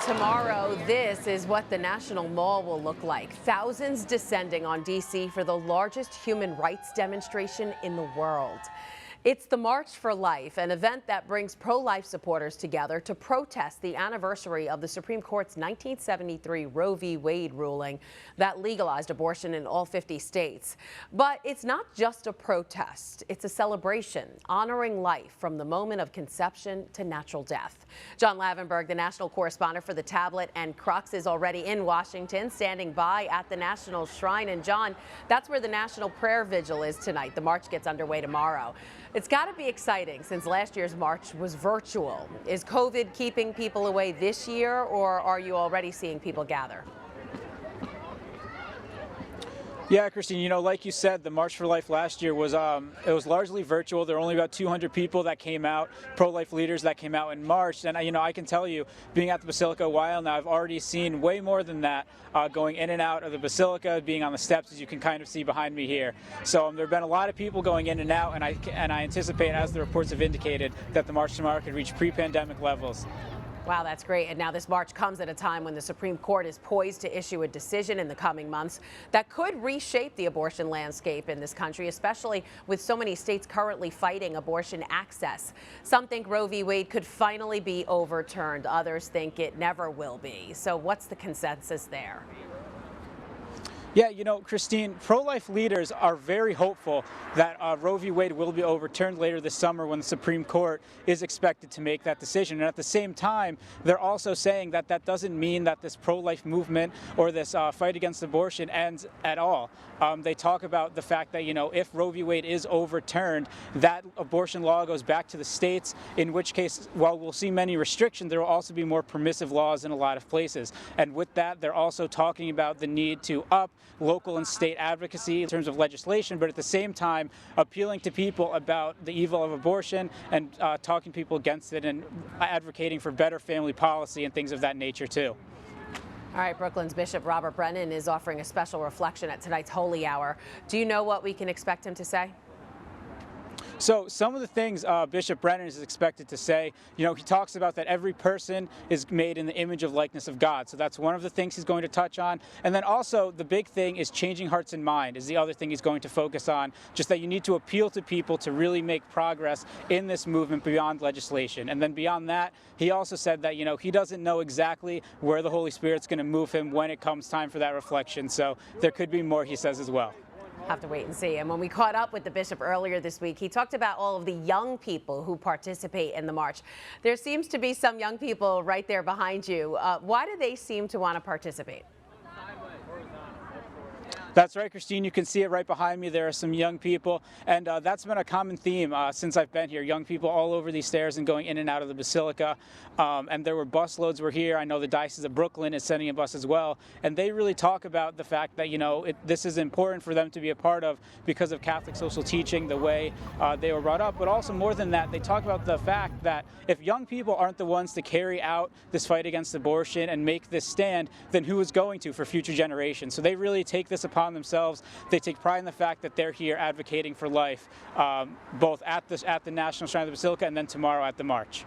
Tomorrow, this is what the National Mall will look like. Thousands descending on D.C. for the largest human rights demonstration in the world. It's the March for Life, an event that brings pro-life supporters together to protest the anniversary of the Supreme Court's 1973 Roe v. Wade ruling that legalized abortion in all 50 states. But it's not just a protest, it's a celebration, honoring life from the moment of conception to natural death. John Lavenburg, the national correspondent for the Tablet and Crux, is already in Washington, standing by at the National Shrine. And John, that's where the National Prayer Vigil is tonight. The march gets underway tomorrow. It's got to be exciting since last year's march was virtual. Is COVID keeping people away this year, or are you already seeing people gather? Yeah, Christine, you know, like you said, the March for Life last year was it was largely virtual. There were only about 200 people that came out, pro-life leaders that came out in March. And, you know, I can tell you, being at the Basilica a while now, I've already seen way more than that going in and out of the Basilica, being on the steps, as you can kind of see behind me here. So there have been a lot of people going in and out, and I anticipate, as the reports have indicated, that the march tomorrow could reach pre-pandemic levels. Wow, that's great. And now this march comes at a time when the Supreme Court is poised to issue a decision in the coming months that could reshape the abortion landscape in this country, especially with so many states currently fighting abortion access. Some think Roe v. Wade could finally be overturned. Others think it never will be. So what's the consensus there? Yeah, you know, Christine, pro-life leaders are very hopeful that Roe v. Wade will be overturned later this summer when the Supreme Court is expected to make that decision. And at the same time, they're also saying that that doesn't mean that this pro-life movement or this fight against abortion ends at all. They talk about the fact that, you know, if Roe v. Wade is overturned, that abortion law goes back to the states, in which case, while we'll see many restrictions, there will also be more permissive laws in a lot of places. And with that, they're also talking about the need to up local and state advocacy in terms of legislation, but at the same time appealing to people about the evil of abortion and talking people against it and advocating for better family policy and things of that nature too. All right, Brooklyn's Bishop Robert Brennan is offering a special reflection at tonight's Holy Hour. Do you know what we can expect him to say? So some of the things Bishop Brennan is expected to say, you know, he talks about that every person is made in the image of likeness of God. So that's one of the things he's going to touch on. And then also the big thing is changing hearts and mind is the other thing he's going to focus on, just that you need to appeal to people to really make progress in this movement beyond legislation. And then beyond that, he also said that, you know, he doesn't know exactly where the Holy Spirit's going to move him when it comes time for that reflection. So there could be more, he says, as well. Have to wait and see. And when we caught up with the bishop earlier this week, he talked about all of the young people who participate in the march. There seems to be some young people right there behind you. Why do they seem to want to participate? That's right, Christine. You can see it right behind me. There are some young people, and that's been a common theme since I've been here. Young people all over these stairs and going in and out of the Basilica. And there were bus loads were here. I know the Diocese of Brooklyn is sending a bus as well. And they really talk about the fact that, you know, this is important for them to be a part of because of Catholic social teaching, the way they were brought up. But also more than that, they talk about the fact that if young people aren't the ones to carry out this fight against abortion and make this stand, then who is going to for future generations? So they really take this upon themselves. They take pride in the fact that they're here advocating for life, both at the National Shrine of the Basilica and then tomorrow at the march.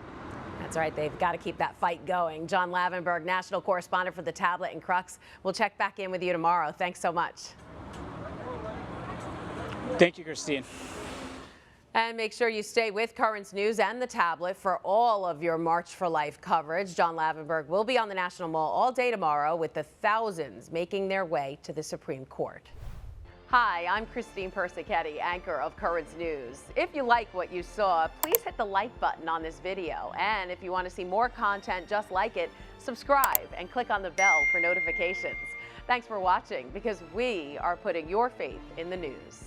That's right. They've got to keep that fight going. John Lavenburg, national correspondent for the Tablet and Crux. We'll check back in with you tomorrow. Thanks so much. Thank you, Christine. And make sure you stay with Currents News and the Tablet for all of your March for Life coverage. John Lavenburg will be on the National Mall all day tomorrow with the thousands making their way to the Supreme Court. Hi, I'm Christine Persichetti, anchor of Currents News. If you like what you saw, please hit the like button on this video. And if you want to see more content just like it, subscribe and click on the bell for notifications. Thanks for watching, because we are putting your faith in the news.